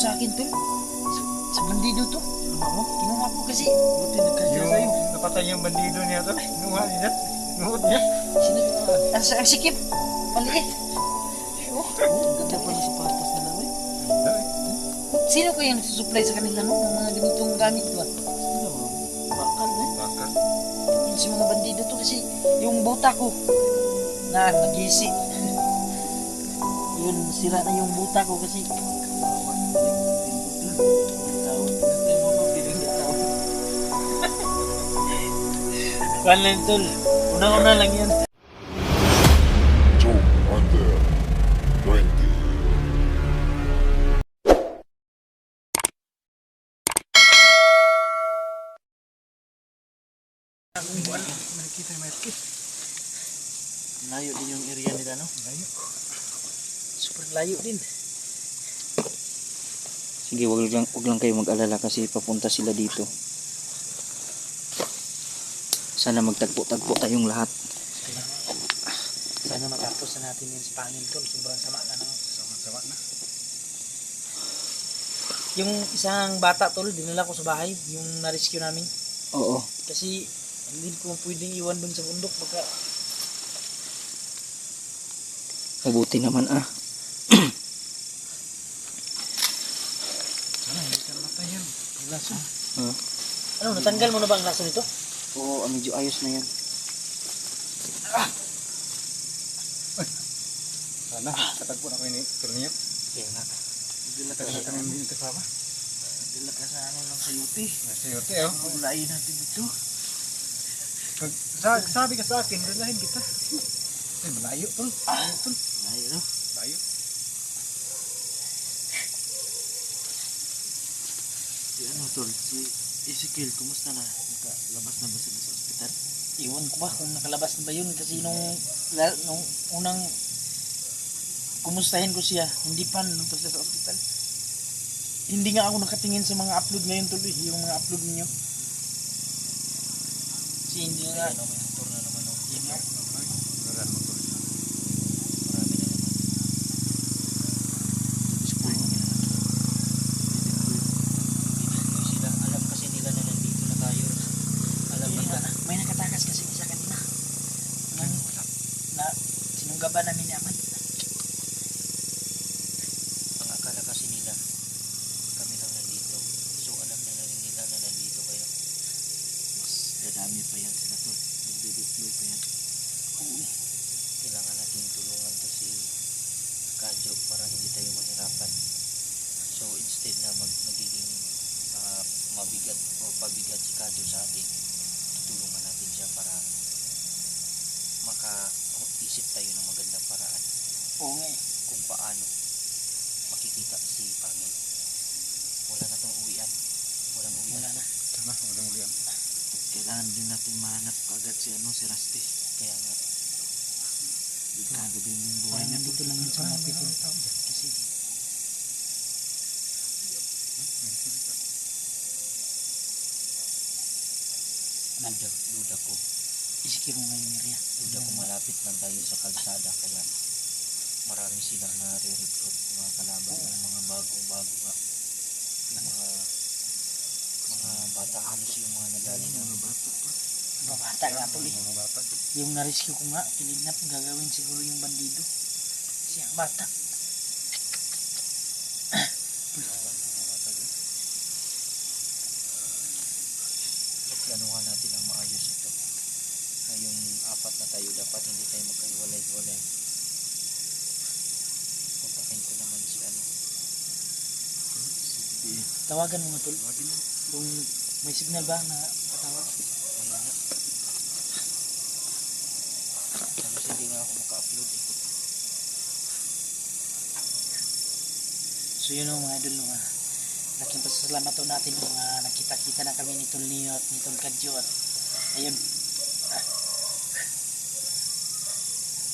sa akin, tol. Sa bandido to. Kinuha ko kasi. Buti nagkasya sa'yo. Napatay yung bandido niya to. Nuha niya. Nuhot niya. Sino? Ang sikip. Maliit. Oh. Ang ganda pala sapatos na lang, eh. Sino kaya nagsusupply sa kanila, no? Ng mga ganitong gamit ba? Sino, bakal, eh. Bakal. Yun si mga bandido to kasi yung buta ko na nagisi. Yun, sira na yung buta ko kasi kanan tol. Una-una lang yan. Joe Under 20. Nakikita yung market. Layo din yung area nila, no? Layo. Super layo din. Sige, wag lang kayo mag-alala kasi papunta sila dito. Sana magtagpo-tagpo tayong lahat. Sana matapos na natin yung Spaniel tol. Sobrang sama na naman. Sama-sama na. Yung isang bata tol, dinala ko sa bahay. Yung na-rescue namin. Oo. Kasi hindi ko pwedeng iwan dun sa bundok. Baka Mabuti naman ah. Sana hindi ka namatay yan. Ang laso. ano, natanggal mo na ba ang laso nito? Oo, medyo ayos na yan. Sana. Katagpo na ko yung turniyo. Kaya nga. Tagal na kami hindi kasama. Dila ka sa ano lang sa yuti. Nasa yote oh. Ulayin natin dito. Sabi ka sa akin, dalahin kita. Ay, malayo tol. Malayo tol. Layo, no? Malayo. Si ano, tol? Si Ezekiel, kumusta na? Nakalabas na ba sila sa ospital? Iwan ko ba kung nakalabas na ba yun. Kasi nung unang kumustahin ko siya, hindi pa nung pa siya sa ospital. Hindi nga ako nakatingin sa mga upload ngayon tuloy, yung mga upload niyo. Kasi hindi nga. Ano, may motor na naman, no? Yun nga. Garan mo tol. Marami na naman. School kami na naman. Dideploy sila. Alam kasi nila na nandito na tayo. Alam Yun nila. nga, may nakatakas kasi isa kanina. Na sinunggaban namin ni Amad. Ang akala kasi nila, kami lang nandito. So alam na rin nila na nandito kayo. Mas dadami pa yan sila, tol. Magdideploy pa yan. Oo. Kailangan natin tulungan to si Kadyo para hindi tayo mahirapan. So instead na nagiging mabigat o pabigat si Kadyo sa atin, tutulungan natin siya para makaisip tayo ng magandang paraan Oo nga eh. kung paano makikita si Pangil. Wala na tong uwian. Walang uwian. Wala na. Sana, walang ulian. Kailangan din natin mahanap agad si Rusty. Kaya nga. Bigkado din yung buhay Parang niya. nandito lang yun sa mga people. Kasi nandun. Duda ko. Isikiro nga yung area. Duda ko malapit lang tayo sa kalsada. Kaya marami silang nare-recruit mga kalaban. Yung mga bagong-bago nga. Yung mga bata. Halos yung mga nadali na mga bata pa. Babata nga tuloy. Mga bata. Yung na-rescue ko nga, kinidnap, gagawin siguro yung bandido. Kasi ang bata. Planuhan natin ang maayos ito. Ngayong apat na tayo, dapat hindi tayo magkahiwalay-hiwalay. Kontakin ko naman si Tawagan mo matul. Kung may signal ba na patawag. wala na. Tapos hindi nga ako maka-upload eh. So yun ang mga idol, mga laking pasasalamat to natin mga nakita-kita na kami ni Tol Neo at ni Tol Kadyo at ayun.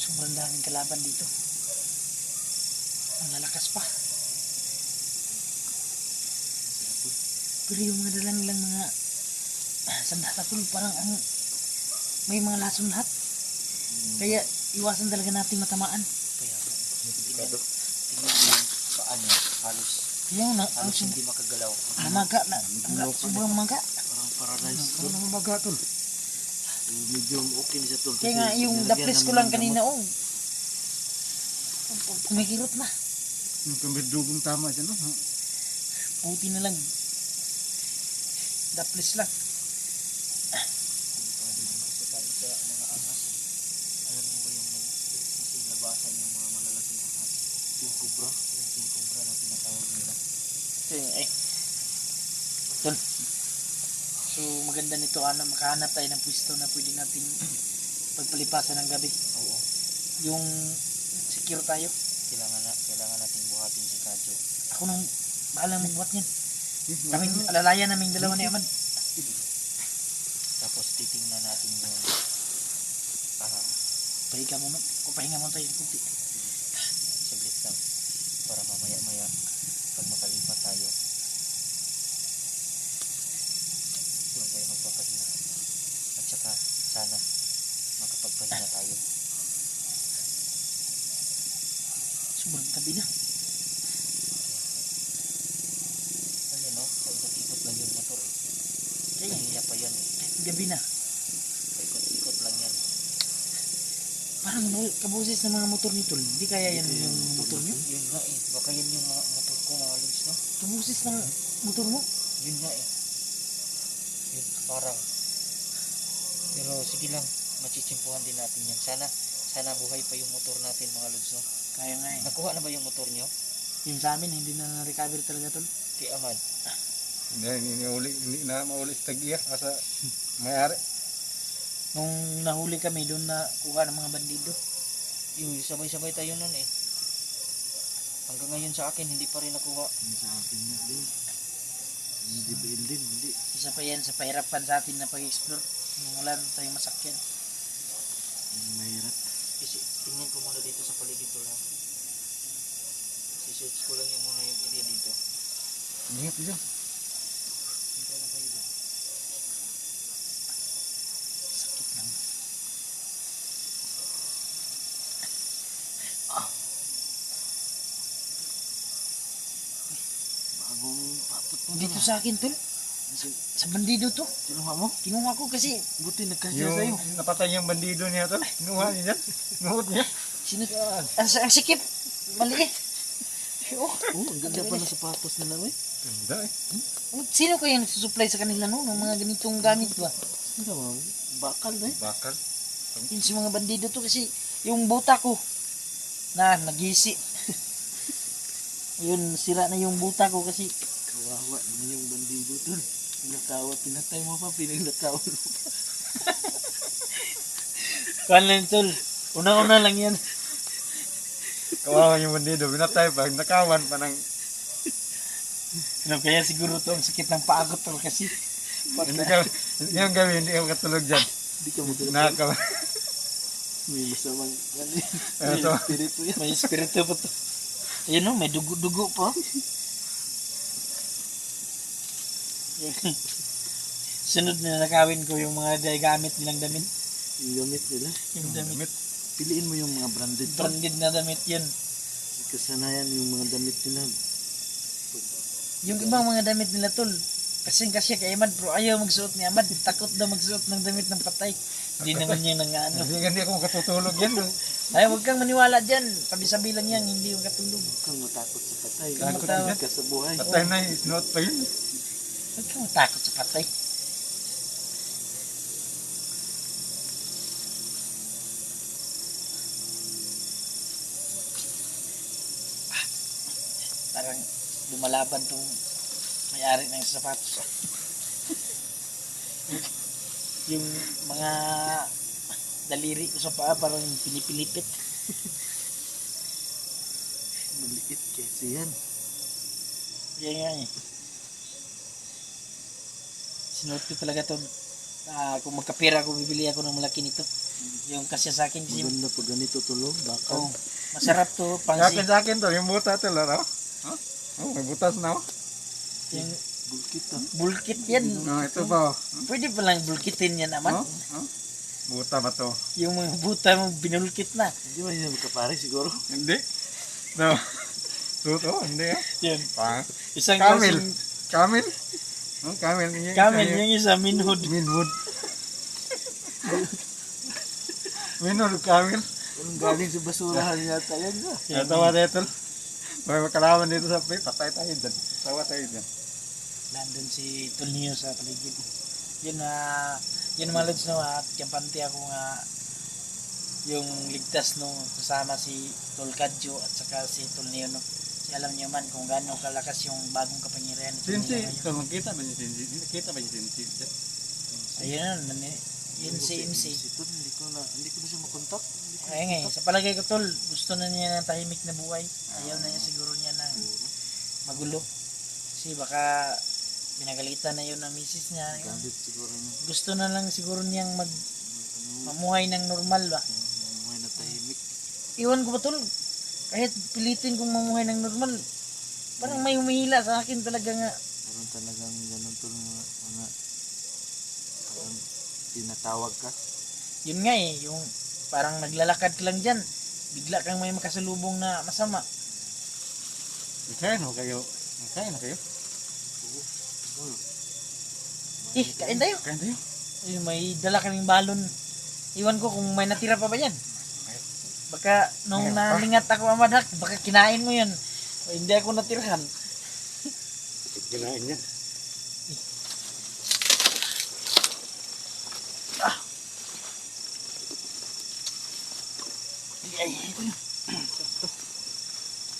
Sobrang daming kalaban dito. Ang lalakas pa. Pero yung mga dalang mga sandata tol, parang ang may mga lason lahat. Kaya iwasan talaga nating matamaan. Kaya nga. Tingnan mo yung paa niya. Halos Yung na, ang Halos hindi makagalaw. maga na, ang sobrang maga. Parang paradise. Ano naman baga tol? Medyo okay na siya tol. Kaya nga yung daplis ko lang kanina, oh. Kumikirot na. Yung kamerdugong tama dyan, no? Puti na lang. Daplis lang. Kasi tayo sa mga ahas. Alam mo ba yung nagsisilabasan yung mga malalaking ahas? Yung kubra. Yung king kubra na tinatawag nila. Ay. Tol. So maganda nito, ano, makahanap tayo ng pwesto na pwede natin pagpalipasan ng gabi. Oo. Yung secure tayo. Kailangan nating buhatin si Kadyo. Ako nang bahalang magbuhat niyan. Kaming alalayan naming dalawa ni Amad. Tapos titingnan natin yung Pahinga mo, pahinga mo tayo kunti. saglit lang para mamaya-maya pag makalipat tayo doon tayo magpapahinga at saka sana makapagpahinga tayo. Sobrang tabi na. Ayan o, paikot-ikot lang yung motor eh. Kaya Kanina pa yan eh. gabi na. Paikot-ikot lang yan. Parang kabusis ng mga motor nito. Hindi kaya yan yung motor nyo? Yun nga eh, baka yan yung mga motor ko mga lods, no? Kabusis ng motor mo? Yun nga eh. Yun, parang. Pero sige lang, machichimpuhan din natin yan. Sana buhay pa yung motor natin mga lods, no? Kaya nga eh. Nakuha na ba yung motor nyo? Yung sa amin, hindi na na-recover talaga tol. Kay Amad. Hindi na mauli sa tag-iya. Asa mayari. Nung nahuli kami, doon na kuha ng mga bandido. Yung sabay-sabay tayo nun eh. Hanggang ngayon sa akin, hindi pa rin nakuha. Sa akin nga din. Hindi bail din, hindi. Isa pa yan sa pahirapan sa atin na pag-explore. Yung wala na tayong masakyan. Mahirap. Kasi tingnan ko muna dito sa paligid ko lang. Si-search ko lang yung muna yung area dito. Ingat dyan. Hintay lang kayo dyan. Sakit lang. Bagong patot mo. Dito sa akin tol. Sa bandido to. Kinuha mo? Kinuha ko kasi Buti nagkasya sa'yo. Napatay yung bandido niya to. Kinuha niya dyan. Kinuha niya. sino ang sikip. Maliit. Oh, Ang ganda pa ng sapatos nila, eh. Ganda eh. sino kaya nagsusupply sa kanila no ng mga ganitong gamit ba? Ano ba? Bakal na eh. Bakal? Yun si mga bandido to kasi yung buta ko na nagisi. Yun sira na yung buta ko kasi Kawawa naman yung bandido to. Nakawa, pinatay mo pa, pinaglakawan mo pa. kanan tol. Una-una lang yan. Kawawa yung bandido, pinatay pa, nakawan pa ng... Ano kaya siguro to ang sakit ng paa ko tol kasi Hindi yung gawin, hindi ka katulog dyan. hindi ka mo Nakawa. may masamang Ano to? espiritu yan. May espiritu pa to. Ayun o, may dugo-dugo pa. Sunod na nakawin ko yung mga gamit nilang damit. Yung gamit nila. Yung damit. Piliin mo yung mga branded. Branded na damit yun. Kasanayan yung mga damit nila. Yung ibang mga damit nila tol. Kasing-kasya kay Ahmad pero ayaw magsuot ni Ahmad. Takot daw magsuot ng damit ng patay. Hindi naman yung nangano. Hindi ako makatutulog yan. Ay, huwag kang maniwala dyan. Sabi-sabi lang yan, hindi yung katulog. Huwag kang matakot sa patay. Takot Takot ka sa buhay. Patay na, isinuot pa yun. Huwag kang matakot sa patay. Parang lumalaban tong may-ari ng sapatos. Yung mga daliri ko sa paa parang pinipilipit. Maliit kasi yan. Yan nga eh. Sinuot ko talaga to. Kung magkapira ako, bibili ako ng malaki nito. Yung kasya sa akin kasi Maganda pag ganito tulog. Bakal. masarap to. Sa akin to, yung buta to, laro. Oh, may butas na oh. Yung Bulkit to. bulkit yan. Ito ba? Pwede palang bulkitin yan naman. Buta ba to? Yung mga buta mo binulkit na. Hindi ba yun magkapare siguro? Hindi. No. Totoo, hindi ah. Yan. Pa. Isang Camel. klaseng Camel. Oh, camel. Yung camel, isa, yung isa, minhood. Minwood. Minwood, camel. Anong galing sa basurahan yata yan ba? Yeah. Tawa tayo tol. May makalaman dito sa pay, patay tayo dyan. Tawa tayo dyan. Nandun si Tulnio sa paligid. Yun yun mga lods no, at kampante ako nga yung ligtas no, kasama si Tol Kadjo at saka si Tulnio no. Kasi alam niyo man kung gaano kalakas yung bagong kapangyarihan ni Sinsi, Tulnio ngayon. kung makita ba niya Sinsi? Nakita ba niya Sinsi? Ayun, yun si MC. Si Tol, hindi ko na siya makontak. Ay nga, sa palagay ko tol, gusto na niya ng tahimik na buhay. Ayaw na niya siguro niya ng magulo. Kasi baka pinagalitan na yun ng misis niya. Galit siguro niya. Gusto na lang siguro niyang mamuhay ng normal ba. Mamuhay na tahimik. Iwan ko ba tol, kahit pilitin kong mamuhay ng normal, parang may humihila sa akin talaga nga. Meron talagang ganun Tol, mga parang tinatawag ka. Yun nga eh, yung parang naglalakad ka lang dyan, bigla kang may makasalubong na masama. Kain ho kayo. Kain na kayo. Kain tayo. Kain tayo. May dala kaming balon. Iwan ko kung may natira pa ba yan. Baka nung nalingat ako amadak, baka kinain mo yan. O, hindi ako natirahan. Kinain niya.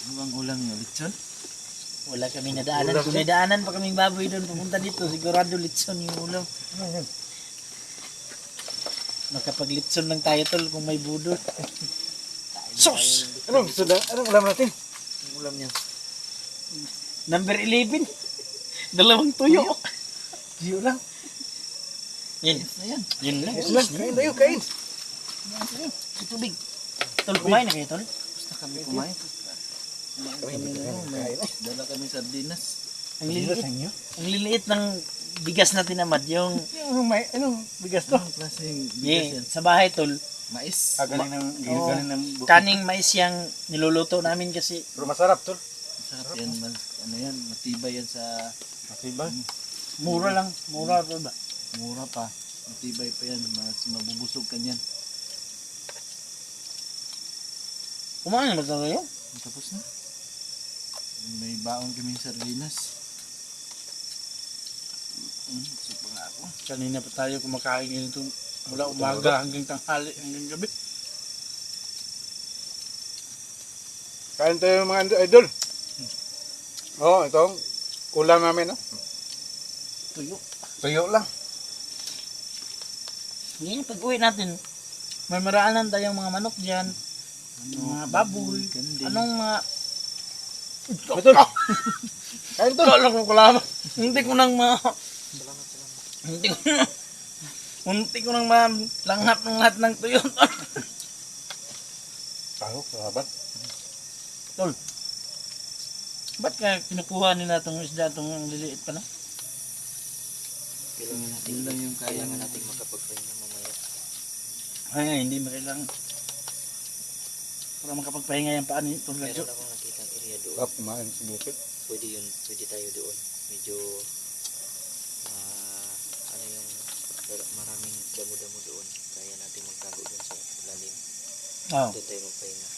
Ano bang ulam niyo? Lechon? Wala kami nadaanan. Kung may daanan pa kaming baboy doon pupunta dito, sigurado litson yung ulam. Makapaglitson lang tayo tol kung may budol. Sus! Anong suda? Anong ulam natin? Ang ulam niya. Number 11. Dalawang tuyo. Diyo lang. Yan. Yun lang. Yes lang. Kain tayo, kain. May tubig. Tol, kumain na kayo tol? Basta kami kumain. Kami dala kami sardinas. Ang liliit. Ang liliit ng bigas na tinamad. Yung Anong bigas to? Anong klaseng bigas yan? sa bahay tol. Mais. Galing ng Oo. galing ng bukid. Kaning mais yung niluluto namin kasi Pero masarap tol. Masarap yan. Ano yan? Matibay yan sa Matibay. mura lang. Mura tol ba? mura pa. Matibay pa yan. Mas mabubusog ka niyan. Kumain na ba tayo? Tapos na. May baon kaming sardinas. Gusto pa nga ako. Kanina pa tayo kumakain ganito mula umaga hanggang tanghali hanggang gabi. Kain tayo mga idol. Oo, itong ulam namin, no? Tuyo. Tuyo lang. Ngayon pag uwi natin, may maraanan tayong mga manok dyan, mga baboy, Kandi. anong mga... Betul. Kain tol. Kala ko kalaman. Hindi ko nang Hindi ko nang malanghap ng lahat ng tuyo. Tahu, sahabat. Tol. Ba't ka kinukuha nila itong isda itong liliit pa na? Yun lang yung kaya Kailangan nga natin makapagpahinga mamaya. Ay, hindi makailangan. Para makapagpahinga yan paan itong radyo. Meron akong nakitang area doon. Kap, kumain sa bukid. Pwede tayo doon. Medyo ano yung maraming damo-damo doon. Kaya natin magtago doon sa lalim. Oo. Doon tayo magpahinga.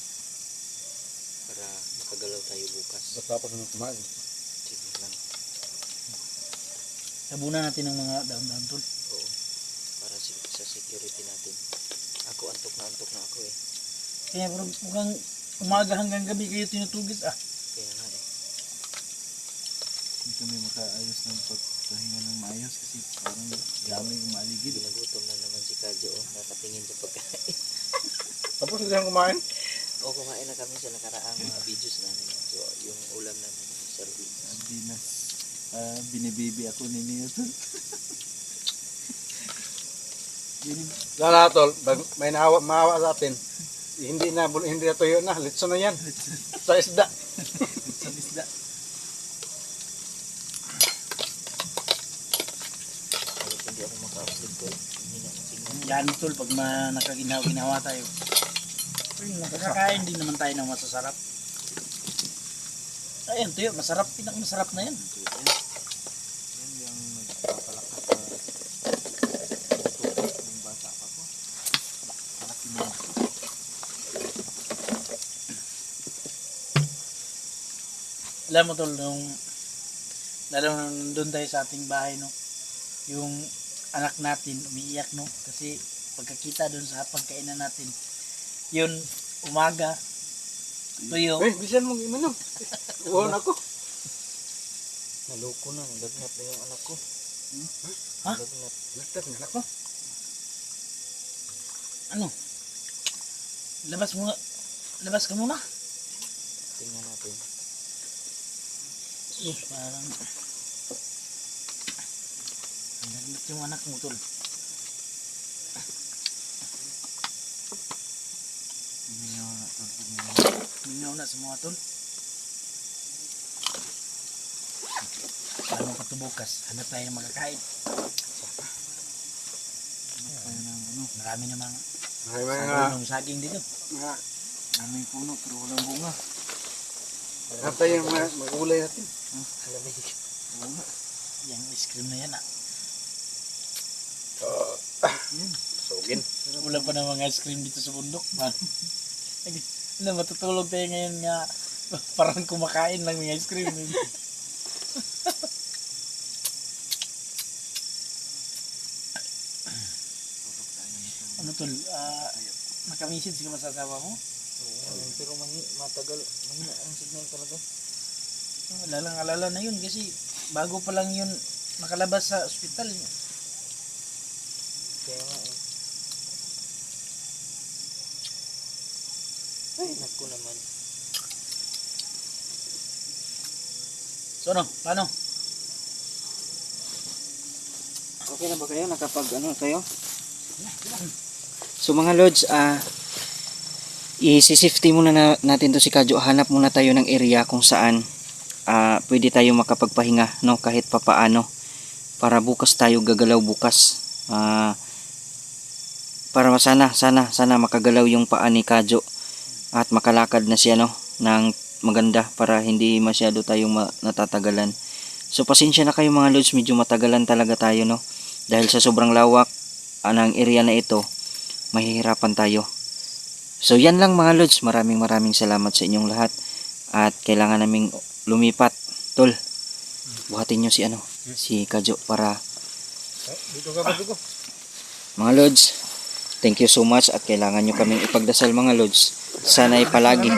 Para makagalaw tayo bukas. Tapos na kumain. Sige lang. Sabunan natin ng mga daon-daon tol. Oo. Para sa security natin. Ako antok na ako eh. Kaya bro, mukhang umaga hanggang gabi kayo tinutugis ah. Kaya nga eh. hindi kami makaayos ng pagpahinga ng maayos kasi parang dami yung maligid. Ginagutom na naman si Kadyo. Nakatingin sa pagkain. Tapos na siyang kumain. O kumain na kami sa nakaraang mga videos namin. So yung ulam namin yung sardines. Sardinas. Binibibi ako ni Neo tol. Lala tol, pag may maawa sa atin, hindi na tuyo na, litso na yan. Sa isda. Sa isda. Kahit hindi ako maka-upload ko. Hindi na ang signal. Yan tol, pag nakaginawa tayo. Nakakain din naman tayo ng masasarap. Ayan, tuyo, masarap. Masarap na yan. Yan yung nagpapalakas sa tutok ng bata pa ko. Malaki na yan. Alam mo tol, lalo nung doon tayo sa ating bahay, no? Yung anak natin umiiyak, no? Kasi pagkakita doon sa pagkainan natin, yun, umaga, tuyo. Bisan mo iminom. Uwan ako. Naloko na, lagnat na yung anak ko. Ha? Lagnat. Lagtas na ako. Ano? Labas ka muna. Tingnan natin. Parang nagnat yung anak mo tol. Mingaw na tol. Mingaw na sa mga tol. Paano ka to bukas? Hanap tayo ng makakain. Kaya ng ano. Marami namang May mga saging dito. Aming puno pero walang bunga. natay yung mga magulay natin. Alamig. Bunga. Yung ice cream na yan ah. Sugin. Wala pa namang ice cream dito sa bundok. Na matutulog tayo ngayon nga parang kumakain lang ng ice cream. Ano tol? Nakamisid ka ba sa asawa mo? Oo, pero matagal. Mahina ang signal talaga. Alala na yun kasi bago pa lang yun nakalabas sa ospital. Kaya nga eh. Ay, naku naman. So ano? Paano? Okay na ba kayo? Nakapag ano kayo? So mga lods, i-safety muna natin to si Kadyo. Hanap muna tayo ng area kung saan pwede tayo makapagpahinga, no, kahit papaano, para bukas tayo gagalaw bukas. Para sana makagalaw yung paa ni Kadyo at makalakad na siya, no, ng maganda para hindi masyado tayong natatagalan. So pasensya na kayo mga lods, medyo matagalan talaga tayo, no, dahil sa sobrang lawak ng area na ito, mahihirapan tayo. So yan lang mga lods, maraming salamat sa inyong lahat at kailangan naming lumipat. Tol, buhatin nyo si Kadyo para Dito ka ba dito? mga lods, thank you so much at kailangan nyo kaming ipagdasal mga lods. Sana'y palagi